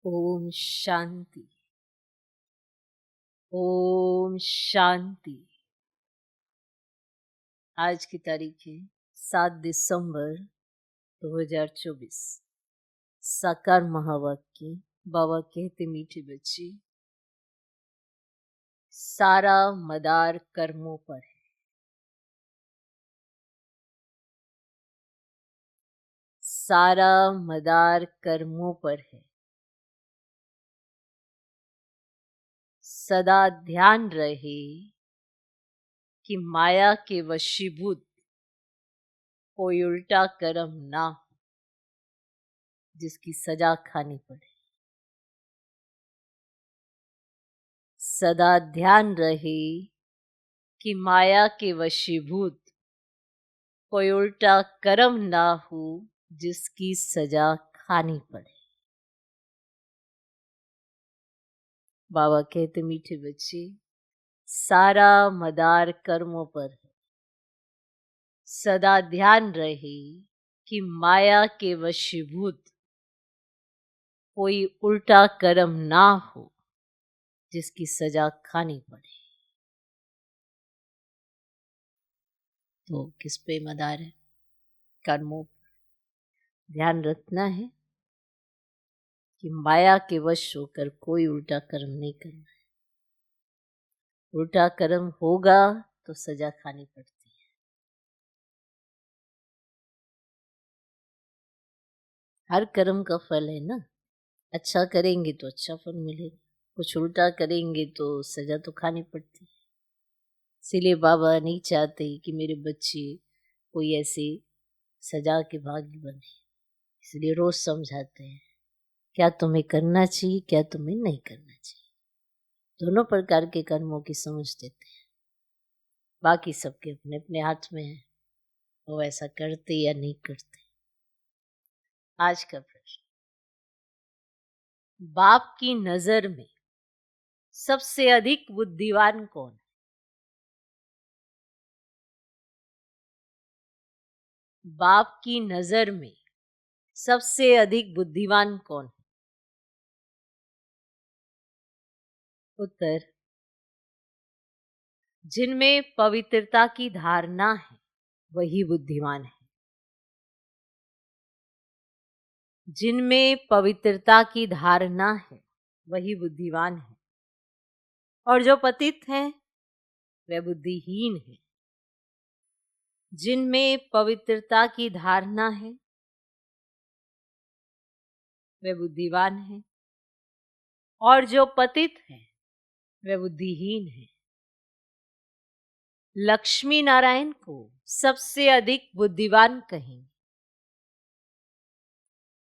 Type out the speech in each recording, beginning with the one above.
ओम शांति। ओम शांति। आज की तारीख है 7 दिसंबर 2024। साकार महावाक्य। बाबा कहते मीठे बच्चे, सारा मदार कर्मों पर है। सारा मदार कर्मों पर है। सदा ध्यान रहे कि माया के वशीभूत कोई उल्टा कर्म ना हो जिसकी सजा खानी पड़े। सदा ध्यान रहे कि माया के वशीभूत कोई उल्टा कर्म ना हो जिसकी सजा खानी पड़े। बाबा कहते मीठे बच्चे, सारा मदार कर्मों पर है। सदा ध्यान रहे कि माया के वशीभूत कोई उल्टा कर्म ना हो जिसकी सजा खानी पड़े। तो किस पे मदार है? कर्मों पर ध्यान रखना है कि माया के वश होकर कोई उल्टा कर्म नहीं करना है। उल्टा कर्म होगा तो सजा खानी पड़ती है। हर कर्म का फल है ना। अच्छा करेंगे तो अच्छा फल मिलेगा, कुछ उल्टा करेंगे तो सजा तो खानी पड़ती है। इसीलिए बाबा नहीं चाहते कि मेरे बच्चे कोई ऐसे सजा के भागी बने। इसलिए रोज समझाते हैं क्या तुम्हें करना चाहिए, क्या तुम्हें नहीं करना चाहिए। दोनों प्रकार के कर्मों की समझ देते हैं। बाकी सबके अपने अपने हाथ में है, वो ऐसा करते या नहीं करते। आज का प्रश्न, बाप की नजर में सबसे अधिक बुद्धिमान कौन है? बाप की नजर में सबसे अधिक बुद्धिमान कौन है? उत्तर, जिनमें पवित्रता की धारणा है वही बुद्धिमान है। जिनमें पवित्रता की धारणा है वही बुद्धिमान है, और जो पतित हैं वह बुद्धिहीन है। जिनमें पवित्रता की धारणा है वह बुद्धिमान है, और जो पतित है वह बुद्धिहीन है। लक्ष्मी नारायण को सबसे अधिक बुद्धिमान कहेंगे।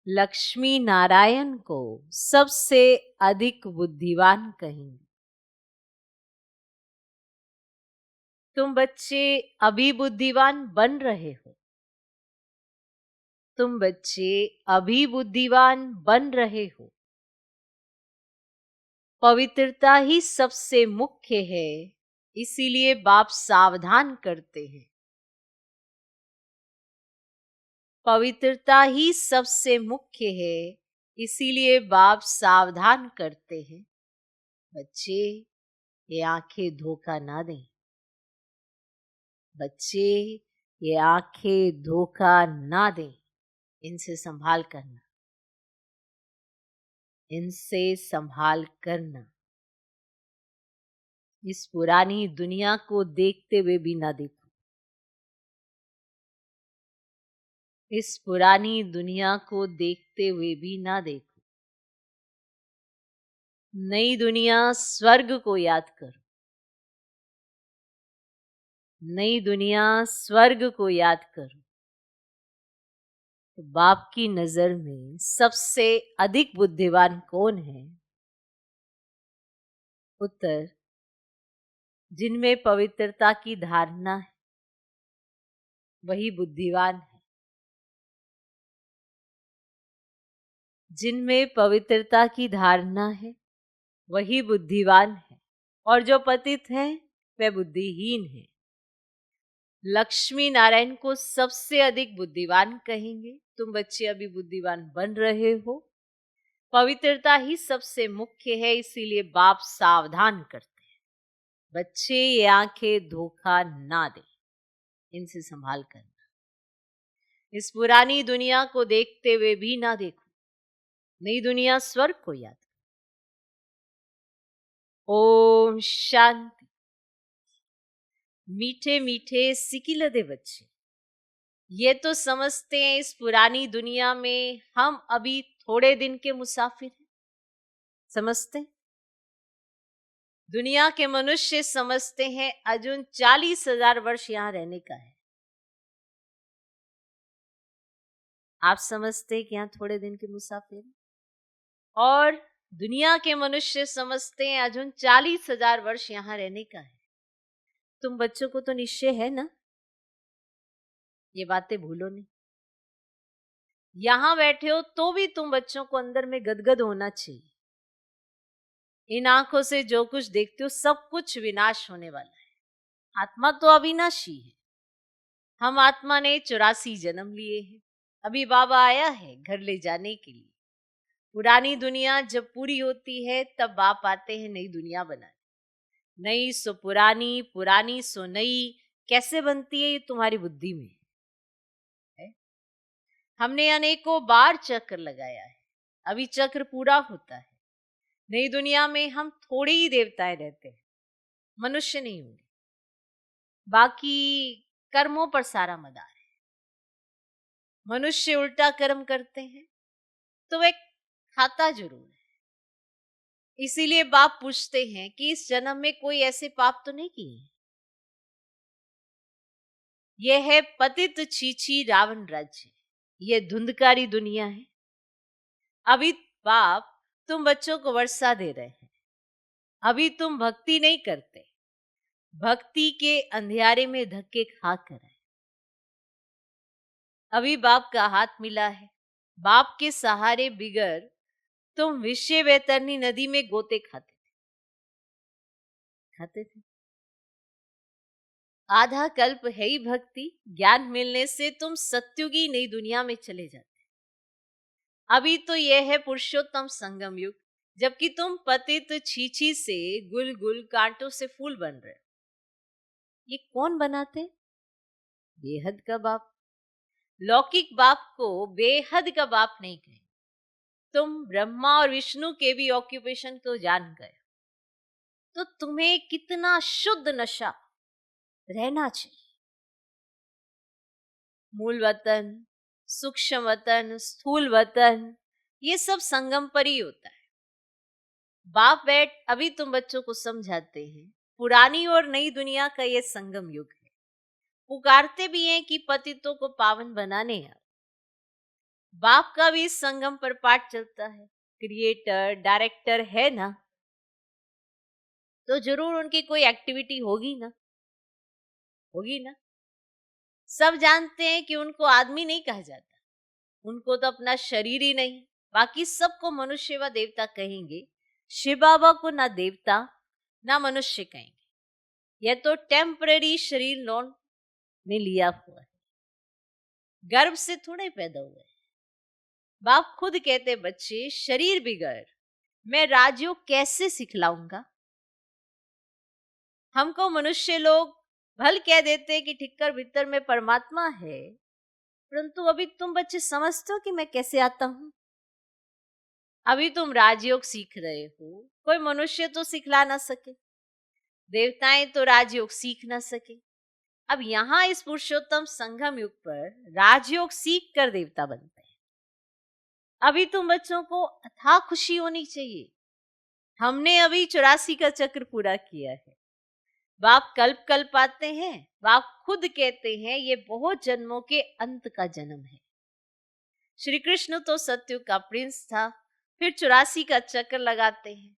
लक्ष्मी नारायण को सबसे अधिक बुद्धिमान कहेंगे। तुम बच्चे अभी बुद्धिमान बन रहे हो। तुम बच्चे अभी बुद्धिमान बन रहे हो। पवित्रता ही सबसे मुख्य है, इसीलिए बाप सावधान करते हैं। पवित्रता ही सबसे मुख्य है, इसीलिए बाप सावधान करते हैं। बच्चे ये आंखें धोखा ना दें। बच्चे ये आंखें धोखा ना दें। इनसे संभाल करना, इनसे संभाल करना। इस पुरानी दुनिया को देखते हुए भी ना देखो। इस पुरानी दुनिया को देखते हुए भी ना देखो। नई दुनिया स्वर्ग को याद करो। नई दुनिया स्वर्ग को याद करो। तो बाप की नजर में सबसे अधिक बुद्धिमान कौन है? उत्तर, जिनमें पवित्रता की धारणा है वही बुद्धिमान है। जिनमें पवित्रता की धारणा है वही बुद्धिमान है, और जो पतित है वह बुद्धिहीन है। लक्ष्मी नारायण को सबसे अधिक बुद्धिमान कहेंगे। तुम बच्चे अभी बुद्धिमान बन रहे हो। पवित्रता ही सबसे मुख्य है, इसीलिए बाप सावधान करते हैं, बच्चे ये आंखें धोखा ना दे, इनसे संभाल करना। इस पुरानी दुनिया को देखते हुए भी ना देखो, नई दुनिया स्वर्ग को याद करो। ओम शांति। मीठे मीठे सिकिलदे बच्चे, ये तो समझते हैं इस पुरानी दुनिया में हम अभी थोड़े दिन के मुसाफिर हैं। समझते हैं? दुनिया के मनुष्य समझते हैं अजून 40,000 वर्ष यहां रहने का है। आप समझते हैं कि यहां थोड़े दिन के मुसाफिर हैं? और दुनिया के मनुष्य समझते हैं अजून 40,000 वर्ष यहां रहने का है। तुम बच्चों को तो निश्चय है ना, ये बातें भूलो नहीं। यहां बैठे हो तो भी तुम बच्चों को अंदर में गदगद होना चाहिए। इन आंखों से जो कुछ देखते हो सब कुछ विनाश होने वाला है। आत्मा तो अविनाशी है। हम आत्मा ने 84 जन्म लिए हैं। अभी बाबा आया है घर ले जाने के लिए। पुरानी दुनिया जब पूरी होती है तब बाप आते हैं नई दुनिया बनाने। नई सो पुरानी, पुरानी सो नई कैसे बनती है ये तुम्हारी बुद्धि में है। हमने अनेकों बार चक्र लगाया है, अभी चक्र पूरा होता है। नई दुनिया में हम थोड़े ही देवताएं रहते हैं, मनुष्य नहीं होंगे। बाकी कर्मों पर सारा मदार है। मनुष्य उल्टा कर्म करते हैं तो वह खाता जरूर है। इसीलिए बाप पूछते हैं कि इस जन्म में कोई ऐसे पाप तो नहीं किए। यह है पतित छीछी रावण राज्य, यह धुंधकारी दुनिया है। अभी बाप तुम बच्चों को वर्षा दे रहे हैं, अभी तुम भक्ति नहीं करते, भक्ति के अंधियारे में धक्के खा कर आए। अभी बाप का हाथ मिला है, बाप के सहारे बिगर तुम विषय वैतरणी नदी में गोते खाते थे। आधा कल्प है ही भक्ति, ज्ञान मिलने से तुम सत्युगी नई दुनिया में चले जाते। अभी तो यह है पुरुषोत्तम संगम युग, जबकि तुम पतित छीछी से गुल गुल कांटों से फूल बन रहे हो। ये कौन बनाते? बेहद का बाप। लौकिक बाप को बेहद का बाप नहीं कहे। तुम ब्रह्मा और विष्णु के भी ऑक्यूपेशन को जान गए, तो तुम्हें कितना शुद्ध नशा रहना चाहिए। मूल वतन, सूक्ष्म वतन, स्थूल वतन, ये सब संगम पर ही होता है। बाप बैठ अभी तुम बच्चों को समझाते हैं पुरानी और नई दुनिया का ये संगम युग है। पुकारते भी हैं कि पतितों को पावन बनाने आओ। बाप का भी इस संगम पर पाठ चलता है। क्रिएटर डायरेक्टर है ना, तो जरूर उनकी कोई एक्टिविटी होगी ना, होगी ना। सब जानते हैं कि उनको आदमी नहीं कहा जाता, उनको तो अपना शरीर ही नहीं, बाकी सबको मनुष्य व देवता कहेंगे। शिव बाबा को ना देवता ना मनुष्य कहेंगे। यह तो टेम्पररी शरीर लॉन ने लिया हुआ है, गर्भ से थोड़े पैदा हुए हैं। बाप खुद कहते बच्चे शरीर बिगड़ मैं राजयोग कैसे सिखलाऊंगा। हमको मनुष्य लोग भल कह देते कि ठिक्कर भीतर में परमात्मा है, परंतु अभी तुम बच्चे समझते हो कि मैं कैसे आता हूं। अभी तुम राजयोग सीख रहे हो, कोई मनुष्य तो सिखला ना सके, देवताएं तो राजयोग सीख ना सके। अब यहां इस पुरुषोत्तम संगम युग पर राजयोग सीख कर देवता बनते हैं। अभी तुम बच्चों को अथाह खुशी होनी चाहिए, हमने अभी 84 का चक्र पूरा किया है। बाप कल्प कल्प आते हैं, बाप खुद कहते हैं ये बहुत जन्मों के अंत का जन्म है। श्री कृष्ण तो सत्युग का प्रिंस था, फिर 84 का चक्र लगाते हैं।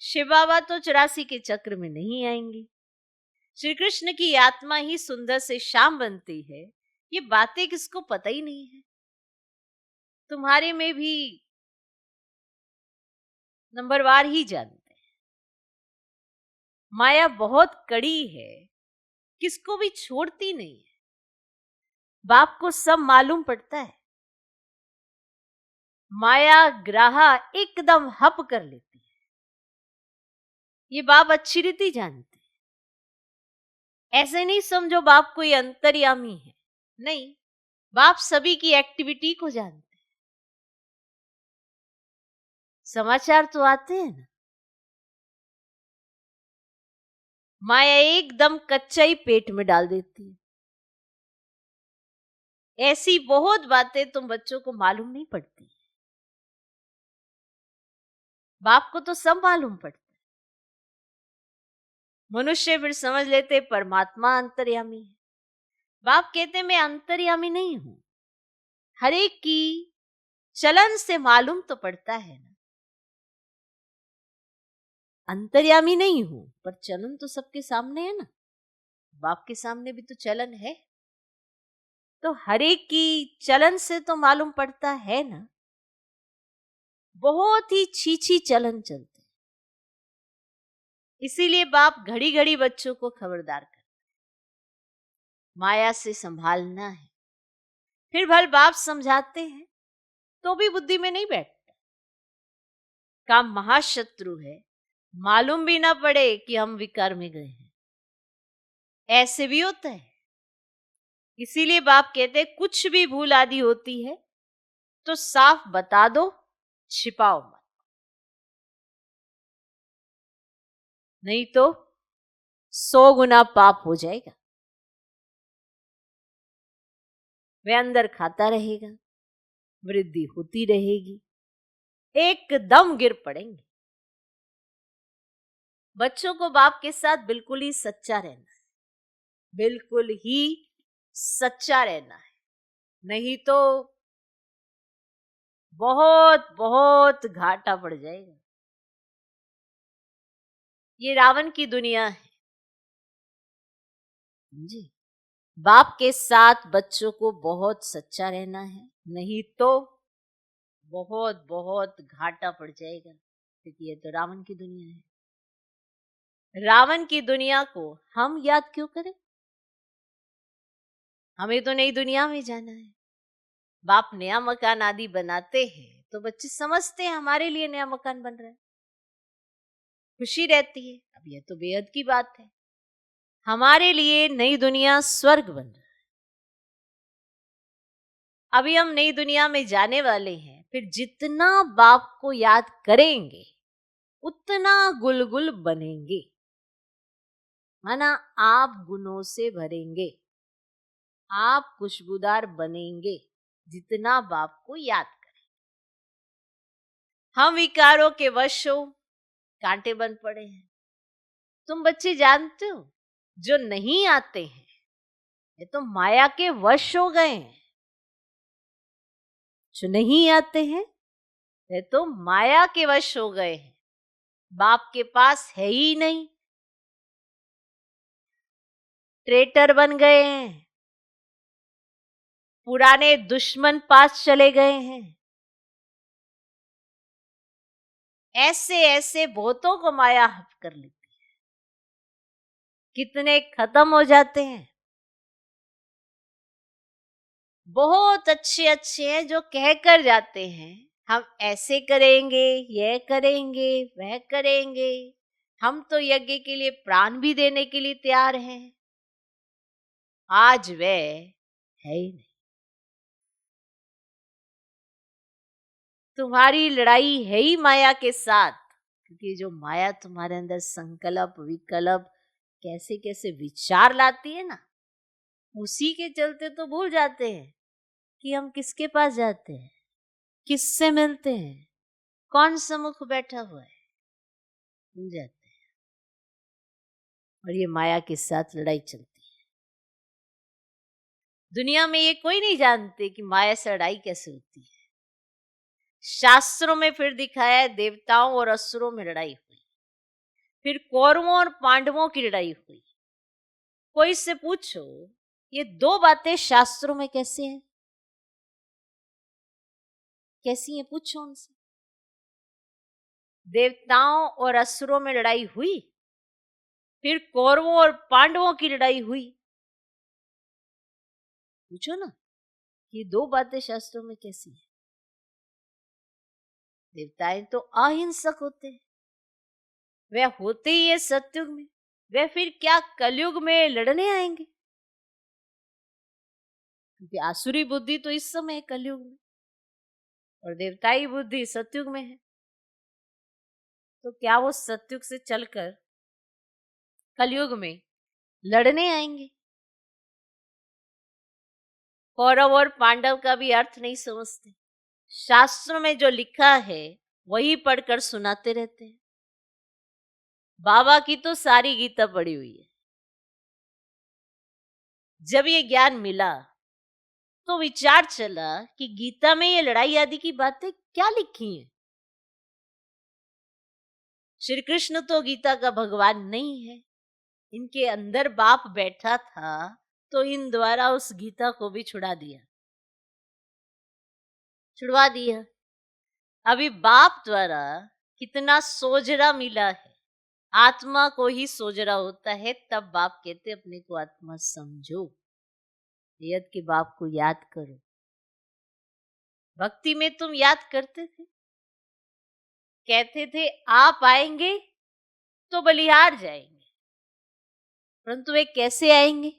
शिव बाबा तो 84 के चक्र में नहीं आएंगे। श्री कृष्ण की आत्मा ही सुंदर से श्याम बनती है, ये बातें किसको पता ही नहीं है। तुम्हारे में भी नंबरवार ही जानते हैं। माया बहुत कड़ी है, किसको भी छोड़ती नहीं है। बाप को सब मालूम पड़ता है। माया ग्राहा एकदम हप कर लेती है। ये बाप अच्छी रीति जानते हैं। ऐसे नहीं समझो बाप कोई अंतर्यामी है, नहीं, बाप सभी की एक्टिविटी को जानते हैं। समाचार तो आते हैं ना, माया एकदम कच्चा ही पेट में डाल देती है। ऐसी बहुत बातें तुम बच्चों को मालूम नहीं पड़ती, बाप को तो सब मालूम पड़ता है। मनुष्य फिर समझ लेते परमात्मा अंतर्यामी है। बाप कहते मैं अंतर्यामी नहीं हूं, हर एक की चलन से मालूम तो पड़ता है ना। अंतर्यामी नहीं हूं पर चलन तो सबके सामने है ना, बाप के सामने भी तो चलन है, तो हर एक की चलन से तो मालूम पड़ता है ना। बहुत ही छीछी चलन चलते, इसीलिए बाप घड़ी घड़ी बच्चों को खबरदार करते, माया से संभालना है। फिर भल बाप समझाते हैं तो भी बुद्धि में नहीं बैठता। काम महाशत्रु है, मालूम भी ना पड़े कि हम विकार में गए हैं, ऐसे भी होता है। इसीलिए बाप कहते कुछ भी भूल आदि होती है तो साफ बता दो, छिपाओ मत, नहीं तो 100 गुना पाप हो जाएगा। वह अंदर खाता रहेगा, वृद्धि होती रहेगी, एकदम गिर पड़ेंगे। बच्चों को बाप के साथ बिल्कुल ही सच्चा रहना है, बिल्कुल ही सच्चा रहना है, नहीं तो बहुत बहुत घाटा पड़ जाएगा। ये रावण की दुनिया है जी। बाप के साथ बच्चों को बहुत सच्चा रहना है, नहीं तो बहुत बहुत घाटा पड़ जाएगा, क्योंकि ये तो रावण की दुनिया है। रावण की दुनिया को हम याद क्यों करें, हमें तो नई दुनिया में जाना है। बाप नया मकान आदि बनाते हैं तो बच्चे समझते हैं हमारे लिए नया मकान बन रहा है, खुशी रहती है। अब यह तो बेहद की बात है, हमारे लिए नई दुनिया स्वर्ग बन रहा है। अभी हम नई दुनिया में जाने वाले हैं, फिर जितना बाप को याद करेंगे उतना गुलगुल बनेंगे, माना आप गुणों से भरेंगे, आप खुशबूदार बनेंगे जितना बाप को याद करें। हम विकारों के वश हो, कांटे बन पड़े हैं। तुम बच्चे जानते हो जो नहीं आते हैं ये तो माया के वश हो गए हैं, जो नहीं आते हैं ये तो माया के वश हो गए हैं, बाप के पास है ही नहीं, ट्रेटर बन गए हैं, पुराने दुश्मन पास चले गए हैं। ऐसे ऐसे बहुतों को माया हप कर लेती है, कितने खत्म हो जाते हैं। बहुत अच्छे अच्छे हैं जो कह कर जाते हैं हम ऐसे करेंगे, यह करेंगे, वह करेंगे, हम तो यज्ञ के लिए प्राण भी देने के लिए तैयार हैं। आज वह है ही नहीं। तुम्हारी लड़ाई है ही माया के साथ, क्योंकि जो माया तुम्हारे अंदर संकल्प विकल्प कैसे कैसे विचार लाती है ना, उसी के चलते तो भूल जाते हैं कि हम किसके पास जाते हैं, किससे मिलते हैं, कौन सम्मुख बैठा हुआ है, भूल जाते हैं। और ये माया के साथ लड़ाई चलती है। दुनिया में ये कोई नहीं जानते कि माया से लड़ाई कैसे होती है। शास्त्रों में फिर दिखाया है देवताओं और असुरों में लड़ाई हुई, फिर कौरवों और पांडवों की लड़ाई हुई। कोई से पूछो ये दो बातें शास्त्रों में कैसे हैं, कैसी हैं, पूछो उनसे। देवताओं और असुरों में लड़ाई हुई, फिर कौरवों और पांडवों की लड़ाई हुई, पूछो ना ये दो बातें शास्त्रों में कैसी हैं। देवताएं तो अहिंसक होते हैं, वे होते ही है सतयुग में, वे फिर क्या कलयुग में लड़ने आएंगे? क्योंकि आसुरी बुद्धि तो इस समय है कलयुग में और देवताई बुद्धि सतयुग में है। तो क्या वो सतयुग से चलकर कलयुग में लड़ने आएंगे? कौरव और पांडव का भी अर्थ नहीं समझते, शास्त्रों में जो लिखा है वही पढ़कर सुनाते रहते हैं। बाबा की तो सारी गीता पढ़ी हुई है। जब ये ज्ञान मिला तो विचार चला कि गीता में ये लड़ाई आदि की बातें क्या लिखी हैं। श्री कृष्ण तो गीता का भगवान नहीं है, इनके अंदर बाप बैठा था तो इन द्वारा उस गीता को भी छुड़वा दिया। अभी बाप द्वारा कितना सोजरा मिला है, आत्मा को ही सोजरा होता है, तब बाप कहते अपने को आत्मा समझो, यद के बाप को याद करो। भक्ति में तुम याद करते थे, कहते थे आप आएंगे तो बलिहार जाएंगे, परंतु वे कैसे आएंगे,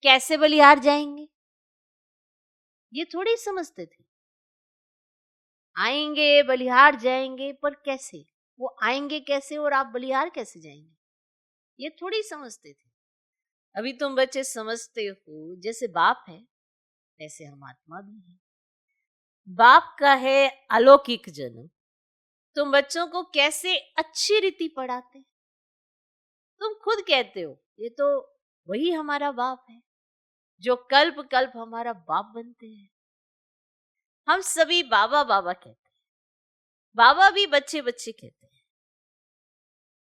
कैसे बलिहार जाएंगे, ये थोड़ी समझते थे। आएंगे बलिहार जाएंगे, पर कैसे? वो आएंगे कैसे और आप बलिहार कैसे जाएंगे, ये थोड़ी समझते थे। अभी तुम बच्चे समझते हो, जैसे बाप है वैसे हम आत्मा भी है। बाप का है अलौकिक जन्म, तुम बच्चों को कैसे अच्छी रीति पढ़ाते, तुम खुद कहते हो ये तो वही हमारा बाप है जो कल्प कल्प हमारा बाप बनते हैं। हम सभी बाबा बाबा कहते हैं, बाबा भी बच्चे बच्चे कहते हैं।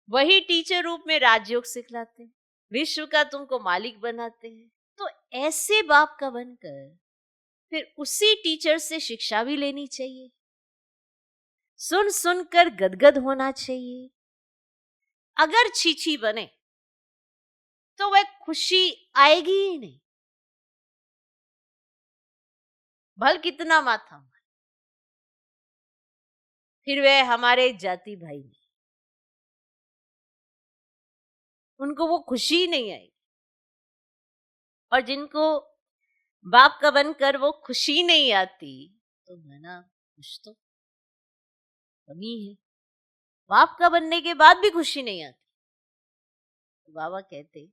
वही टीचर रूप में राजयोग सिखलाते हैं, विश्व का तुमको मालिक बनाते हैं। तो ऐसे बाप का बनकर फिर उसी टीचर से शिक्षा भी लेनी चाहिए, सुन सुनकर गदगद होना चाहिए। अगर छीछी बने तो वह खुशी आएगी ही नहीं, भल कितना माथा मारे, फिर वह हमारे जाति भाई नहीं, उनको वो खुशी नहीं आएगी। और जिनको बाप का बनकर वो खुशी नहीं आती तो मना कुछ तो कमी है। बाप का बनने के बाद भी खुशी नहीं आती तो बाबा कहते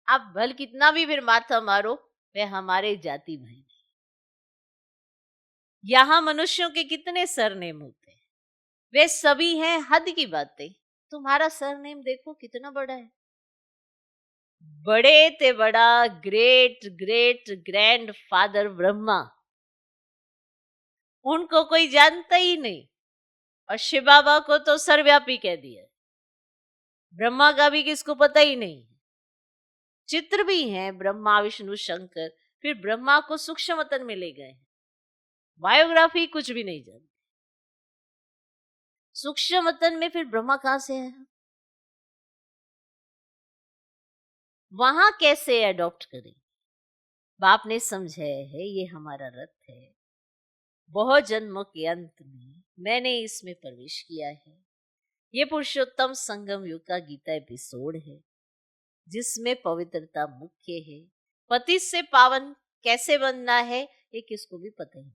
आप भल कितना भी फिर माथा मारो, वे हमारे जाति भाई नहीं। यहां मनुष्यों के कितने सरनेम होते हैं, वे सभी हैं हद की बातें। तुम्हारा सरनेम देखो कितना बड़ा है, बड़े ते बड़ा great great grand father Brahma, उनको कोई जानता ही नहीं। और शिव बाबा को तो सर्वव्यापी कह दिया, ब्रह्मा का भी किसको पता ही नहीं। चित्र भी हैं ब्रह्मा विष्णु शंकर, फिर ब्रह्मा को सूक्ष्मतन में ले गए, बायोग्राफी कुछ भी नहीं जानते। सूक्ष्मतन में फिर ब्रह्मा कहां से है, वहां कैसे अडॉप्ट करें? बाप ने समझाया है ये हमारा रथ है, बहुत जन्मों के अंत में मैंने इसमें प्रवेश किया है। ये पुरुषोत्तम संगम युग का गीता एपिसोड है जिसमें पवित्रता मुख्य है। पति से पावन कैसे बनना है ये किसको भी पता ही नहीं।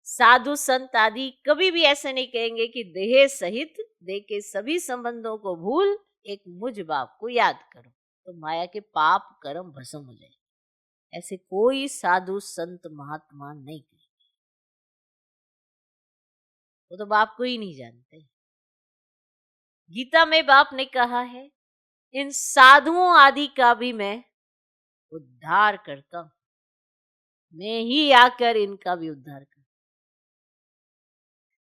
साधु संत आदि कभी भी ऐसे नहीं कहेंगे कि देह सहित देह के सभी संबंधों को भूल एक मुझ बाप को याद करो तो माया के पाप कर्म भस्म हो जाए। ऐसे कोई साधु संत महात्मा नहीं कहेंगे, वो तो बाप को ही नहीं जानते। गीता में बाप ने कहा है इन साधुओं आदि का भी मैं उद्धार करता हूं, मैं ही आकर इनका भी उद्धार करता।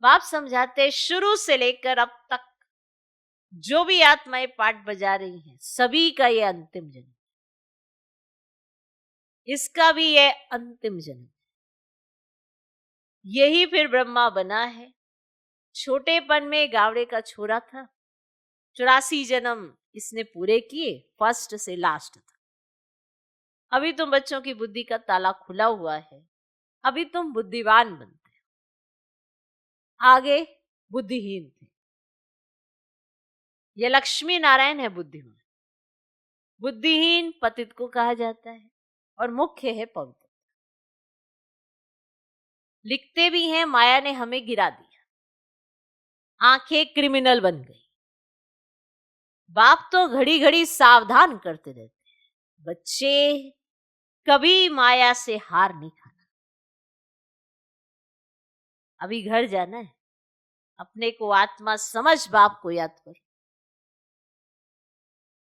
बाप समझाते शुरू से लेकर अब तक जो भी आत्माएं पाठ बजा रही हैं सभी का ये अंतिम जन्म, इसका भी ये अंतिम जन्म, यही फिर ब्रह्मा बना है। छोटेपन में गावड़े का छोरा था, 84 जन्म इसने पूरे किए, फर्स्ट से लास्ट था। अभी तुम बच्चों की बुद्धि का ताला खुला हुआ है, अभी तुम बुद्धिवान बनते हो, आगे बुद्धिहीन थे। ये लक्ष्मी नारायण है बुद्धिमान। बुद्धिहीन पतित को कहा जाता है और मुख्य है पवित्र। लिखते भी हैं माया ने हमें गिरा दिया, आंखें क्रिमिनल बन गई। बाप तो घड़ी घड़ी सावधान करते रहते हैं, बच्चे कभी माया से हार नहीं खाना। अभी घर जाना है, अपने को आत्मा समझ बाप को याद करो।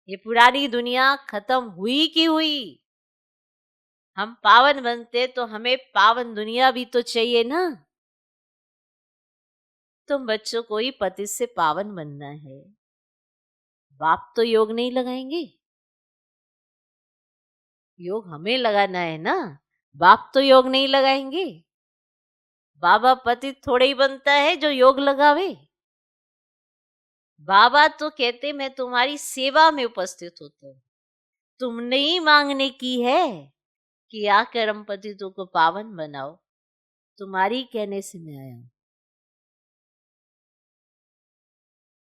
ये पुरानी दुनिया खत्म हुई की हुई। हम पावन बनते तो हमें पावन दुनिया भी तो चाहिए ना। तुम बच्चों को ही पति से पावन बनना है, बाप तो योग नहीं लगाएंगे। योग हमें लगाना है ना, बाप तो योग नहीं लगाएंगे। बाबा पति थोड़े ही बनता है जो योग लगावे। बाबा तो कहते मैं तुम्हारी सेवा में उपस्थित होता हूं, तुमने ही मांगने की है कि आकर हम पतितों को पावन बनाओ, तुम्हारी कहने से मैं आया हूं।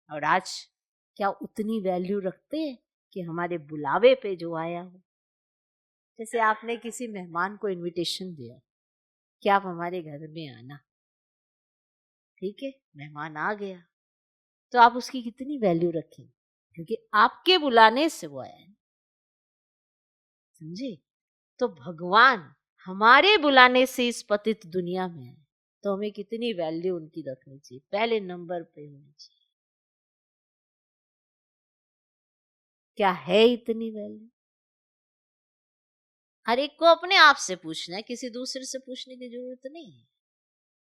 और आज क्या उतनी वैल्यू रखते हैं कि हमारे बुलावे पे जो आया हो? जैसे आपने किसी मेहमान को इनविटेशन दिया कि आप हमारे घर में आना, ठीक है, मेहमान आ गया तो आप उसकी कितनी वैल्यू रखेंगे, क्योंकि आपके बुलाने से वो आया है। समझे? तो भगवान हमारे बुलाने से इस पतित दुनिया में आए, तो हमें कितनी वैल्यू उनकी रखनी चाहिए, पहले नंबर पे होनी चाहिए। क्या है इतनी वैल्यू? हर एक को अपने आप से पूछना है, किसी दूसरे से पूछने की जरूरत नहीं है।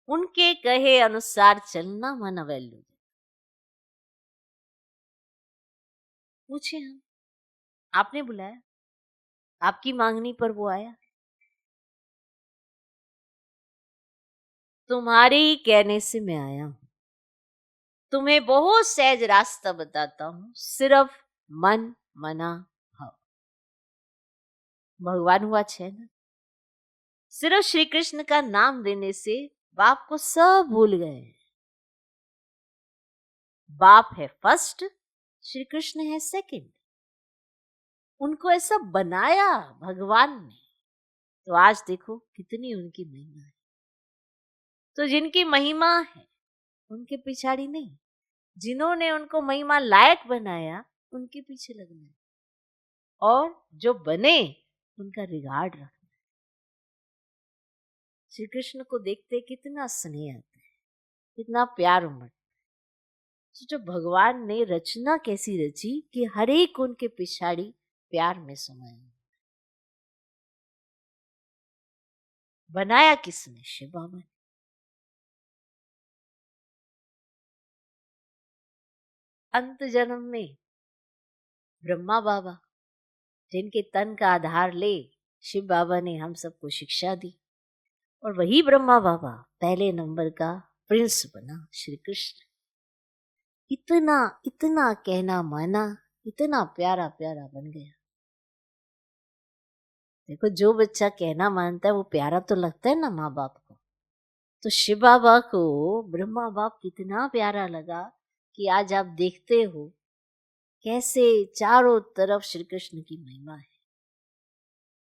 उनके कहे अनुसार चलना माना वैल्यू। पूछे हम, आपने बुलाया, आपकी मांगनी पर वो आया, तुम्हारे ही कहने से मैं आया हूं। तुम्हें बहुत सहज रास्ता बताता हूं, सिर्फ मन मना भाव। भगवान हुआ छह ना। सिर्फ श्री कृष्ण का नाम लेने से बाप को सब भूल गए। बाप है फर्स्ट, श्री कृष्ण है सेकंड। उनको ऐसा बनाया भगवान ने, तो आज देखो कितनी उनकी महिमा है। तो जिनकी महिमा है उनके पिछाड़ी नहीं, जिन्होंने उनको महिमा लायक बनाया उनके पीछे लगना है, और जो बने उनका रिगार्ड रखना। श्री कृष्ण को देखते कितना स्नेह आता है, कितना प्यार उमड़ता है। जो भगवान ने रचना कैसी रची कि हर एक उनके पिछाड़ी प्यार में समाया। बनाया किसने? शिव बाबा ने। अंत जन्म में ब्रह्मा बाबा, जिनके तन का आधार ले शिव बाबा ने हम सबको शिक्षा दी, और वही ब्रह्मा बाबा पहले नंबर का प्रिंस बना श्री कृष्ण। इतना इतना कहना माना, इतना प्यारा प्यारा बन गया। देखो, जो बच्चा कहना मानता है वो प्यारा तो लगता है ना माँ बाप को। तो शिव बाबा को ब्रह्मा बाप कितना प्यारा लगा कि आज आप देखते हो कैसे चारों तरफ श्री कृष्ण की महिमा है।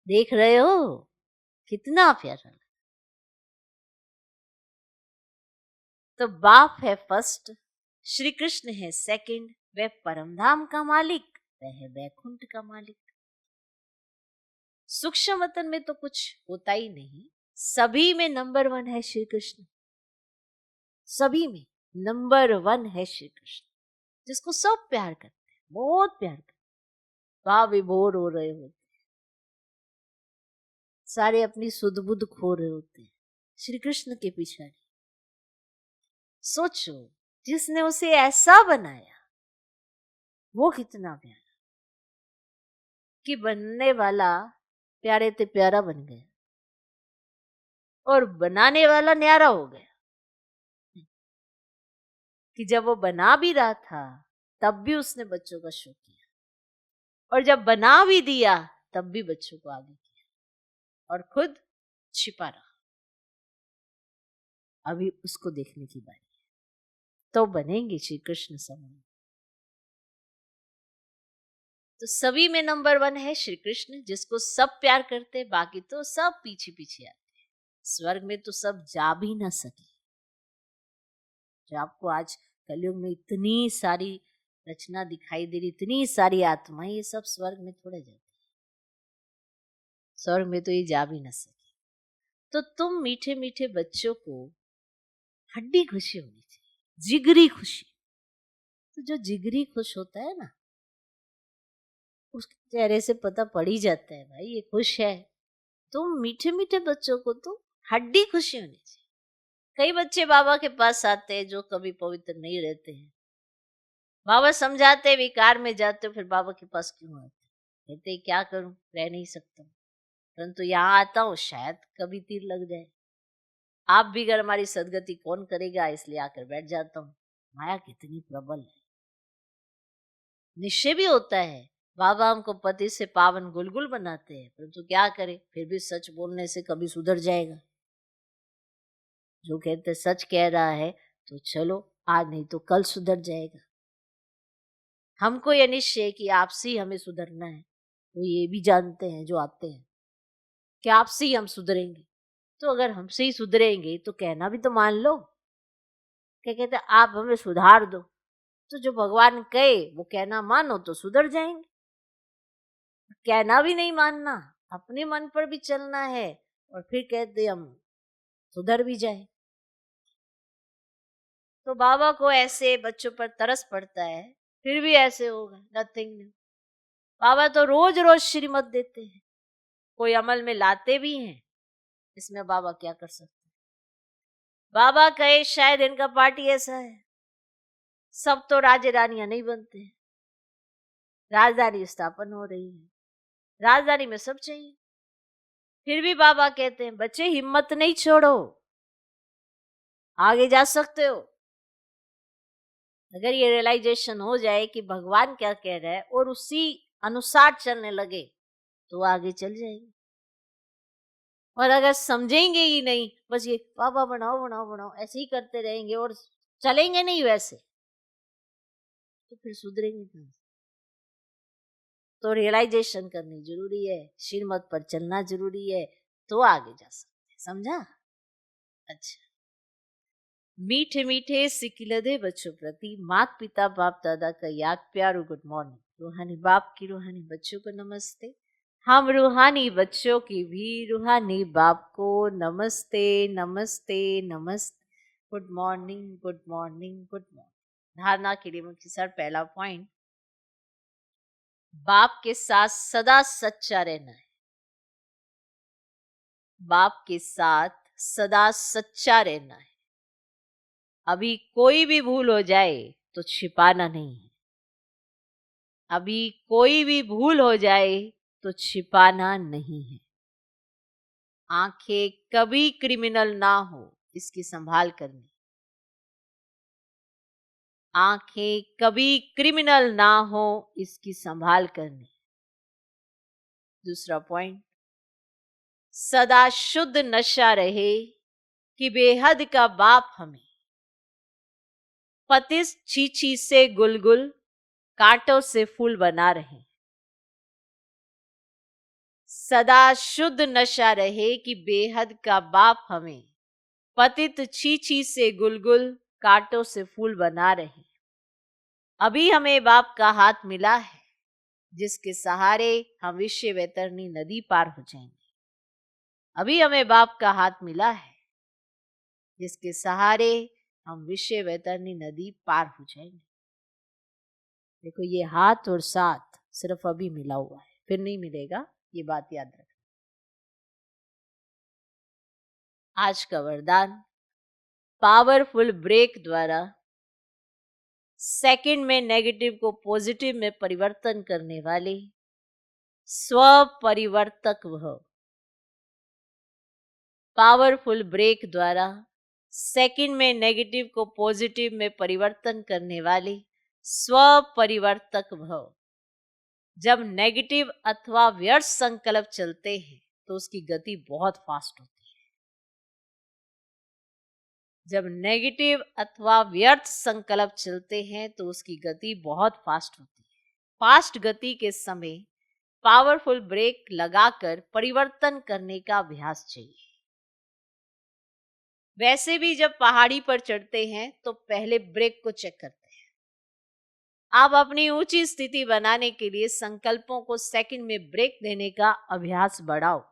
देख रहे हो कितना प्यारा लगा। तो बाप है फर्स्ट, श्री कृष्ण है सेकंड, वह परमधाम का मालिक, वह है वैकुंठ का मालिक। सूक्ष्म वतन में तो कुछ होता ही नहीं, सभी में नंबर वन है श्री कृष्ण। सभी में नंबर वन है श्री कृष्ण, जिसको सब प्यार करते हैं, बहुत प्यार करते हैं। भाव विभोर हो रहे होते, सारे अपनी सुध बुध खो रहे होते हैं श्री कृष्ण के पिछाड़ी। सोचो, जिसने उसे ऐसा बनाया वो कितना प्यारा, कि बनने वाला प्यारे ते प्यारा बन गया और बनाने वाला न्यारा हो गया। कि जब वो बना भी रहा था तब भी उसने बच्चों का शो किया, और जब बना भी दिया तब भी बच्चों को आगे किया, और खुद छिपा रहा। अभी उसको देखने की बारी है, तो बनेंगे श्री कृष्ण समान। तो सभी में नंबर 1 है श्री कृष्ण, जिसको सब प्यार करते, बाकी तो सब पीछे पीछे आते हैं। स्वर्ग में तो सब जा भी ना सके। जो आपको आज कलयुग में इतनी सारी रचना दिखाई दे रही, इतनी सारी आत्माएं, ये सब स्वर्ग में थोड़े जाती है। स्वर्ग में तो ये जा भी ना सके। तो तुम मीठे मीठे बच्चों को हड्डी खुशी होनी चाहिए, जिगरी खुशी। तो जो जिगरी खुश होता है ना, उसके चेहरे से पता पड़ ही जाता है भाई ये खुश है। तुम मीठे मीठे बच्चों को तो हड्डी खुशी होनी चाहिए। कई बच्चे बाबा के पास आते हैं जो कभी पवित्र नहीं रहते हैं, बाबा समझाते, विकार में जाते हो, फिर बाबा के पास क्यों आते? कहते क्या करूं, रह नहीं सकता, परंतु यहाँ आता हूँ शायद कभी तीर लग जाए। आप भी अगर हमारी सदगति कौन करेगा, इसलिए आकर बैठ जाता हूँ। माया कितनी प्रबल है। निश्चय भी होता है बाबा हमको पति से पावन गुलगुल बनाते हैं, परंतु क्या करें, फिर भी सच बोलने से कभी सुधर जाएगा। जो कहते सच कह रहा है तो चलो, आज नहीं तो कल सुधर जाएगा। हमको यह निश्चय कि आपसे ही हमें सुधरना है। वो ये भी जानते हैं जो आते हैं कि आपसे ही हम सुधरेंगे। तो अगर हमसे ही सुधरेंगे तो कहना भी तो मान लो। क्या कहते आप हमें सुधार दो, तो जो भगवान कहे वो कहना मानो तो सुधर जाएंगे। कहना भी नहीं मानना, अपने मन पर भी चलना है, और फिर कहते हम सुधर भी जाए। तो बाबा को ऐसे बच्चों पर तरस पड़ता है, फिर भी ऐसे होगा, नथिंग न्यू। बाबा तो रोज रोज श्रीमत देते हैं, कोई अमल में लाते भी हैं, इसमें बाबा क्या कर सकते हैं। बाबा कहे शायद इनका पार्टी ऐसा है, सब तो राजे रानियां नहीं बनते हैं, राजधानी स्थापन हो रही है, राजधानी में सब चाहिए। फिर भी बाबा कहते हैं बच्चे हिम्मत नहीं छोड़ो, आगे जा सकते हो। अगर ये रियलाइजेशन हो जाए कि भगवान क्या कह रहा है और उसी अनुसार चलने लगे तो आगे चल जाएंगे। और अगर समझेंगे ही नहीं, बस ये बाबा बनाओ बनाओ बनाओ ऐसे ही करते रहेंगे और चलेंगे नहीं वैसे, तो फिर सुधरेंगे कहां से? तो रियलाइजेशन करनी जरूरी है, श्रीमत पर चलना जरूरी है, तो आगे जा सकते हैं। समझा? अच्छा, मीठे मीठे सिकिलदे बच्चों प्रति माता पिता बाप दादा का याद प्यारो गुड मॉर्निंग। रूहानी बाप की रूहानी बच्चों को नमस्ते। हम रूहानी बच्चों की भी रूहानी बाप को नमस्ते नमस्ते नमस्ते। Good morning good morning good morning. धारणा के लिए मुख्य सर पहला पॉइंट, बाप के साथ सदा सच्चा रहना है। बाप के साथ सदा सच्चा रहना है। अभी कोई भी भूल हो जाए तो छिपाना नहीं है। अभी कोई भी भूल हो जाए तो छिपाना नहीं है। आंखें कभी क्रिमिनल ना हो, इसकी संभाल करनी। आंखें कभी क्रिमिनल ना हो, इसकी संभाल करनी। दूसरा पॉइंट, सदा शुद्ध नशा रहे कि बेहद का बाप हमें पतिस चीची से गुलगुल, कांटों से फूल बना रहे। सदा शुद्ध नशा रहे कि बेहद का बाप हमें पतित चीची से गुलगुल, कांटों से फूल बना रहे। अभी हमें बाप का हाथ मिला है, जिसके सहारे हम विश्व वैतरणी नदी पार हो जाएंगे। अभी हमें बाप का हाथ मिला है, जिसके सहारे हम विश्व वैतरणी नदी पार हो जाएंगे। देखो ये हाथ और साथ सिर्फ अभी मिला हुआ है, फिर नहीं मिलेगा, ये बात याद रखना। आज का वरदान, पावरफुल ब्रेक द्वारा सेकंड में नेगेटिव को पॉजिटिव में परिवर्तन करने वाले स्वपरिवर्तक भव। पावरफुल ब्रेक द्वारा सेकंड में नेगेटिव को पॉजिटिव में परिवर्तन करने वाले स्वपरिवर्तक भव। जब नेगेटिव अथवा व्यर्थ संकल्प चलते हैं तो उसकी गति बहुत फास्ट होती है। जब नेगेटिव अथवा व्यर्थ संकल्प चलते हैं तो उसकी गति बहुत फास्ट होती है। फास्ट गति के समय पावरफुल ब्रेक लगाकर परिवर्तन करने का अभ्यास चाहिए। वैसे भी जब पहाड़ी पर चढ़ते हैं तो पहले ब्रेक को चेक करते हैं। आप अपनी ऊंची स्थिति बनाने के लिए संकल्पों को सेकंड में ब्रेक देने का अभ्यास बढ़ाओ।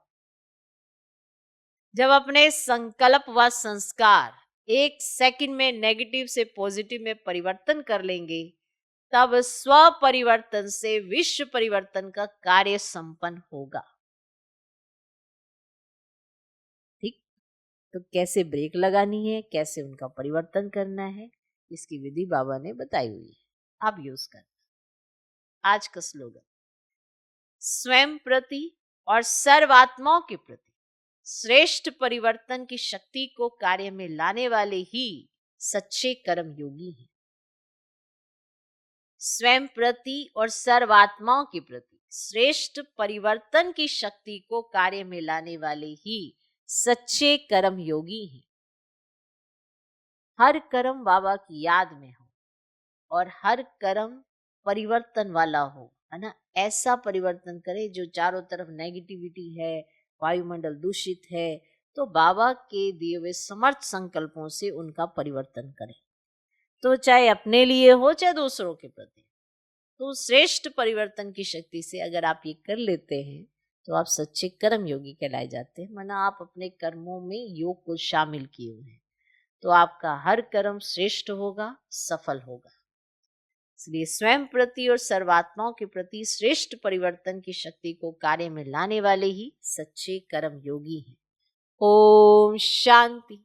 जब अपने संकल्प व संस्कार 1 सेकंड में नेगेटिव से पॉजिटिव में परिवर्तन कर लेंगे, तब स्व परिवर्तन से विश्व परिवर्तन का कार्य संपन्न होगा। ठीक, तो कैसे ब्रेक लगानी है, कैसे उनका परिवर्तन करना है, इसकी विधि बाबा ने बताई हुई है, आप यूज करना। आज का स्लोगन, स्वयं प्रति और सर्वात्माओं के प्रति श्रेष्ठ परिवर्तन की शक्ति को कार्य में लाने वाले ही सच्चे कर्म योगी हैं। स्वयं प्रति और सर्वात्माओं के प्रति श्रेष्ठ परिवर्तन की शक्ति को कार्य में लाने वाले ही सच्चे कर्म योगी हैं। हर कर्म बाबा की याद में हो और हर कर्म परिवर्तन वाला हो, है ना। ऐसा परिवर्तन करे जो चारों तरफ नेगेटिविटी है, वायुमंडल दूषित है, तो बाबा के दिए हुए समर्थ संकल्पों से उनका परिवर्तन करें। तो चाहे अपने लिए हो चाहे दूसरों के प्रति, तो श्रेष्ठ परिवर्तन की शक्ति से अगर आप ये कर लेते हैं तो आप सच्चे कर्म योगी कहलाए जाते हैं। माना आप अपने कर्मों में योग को शामिल किए हुए हैं, तो आपका हर कर्म श्रेष्ठ होगा, सफल होगा। इसलिए स्वयं प्रति और सर्वात्माओं के प्रति श्रेष्ठ परिवर्तन की शक्ति को कार्य में लाने वाले ही सच्चे कर्म योगी हैं। ओम शांति।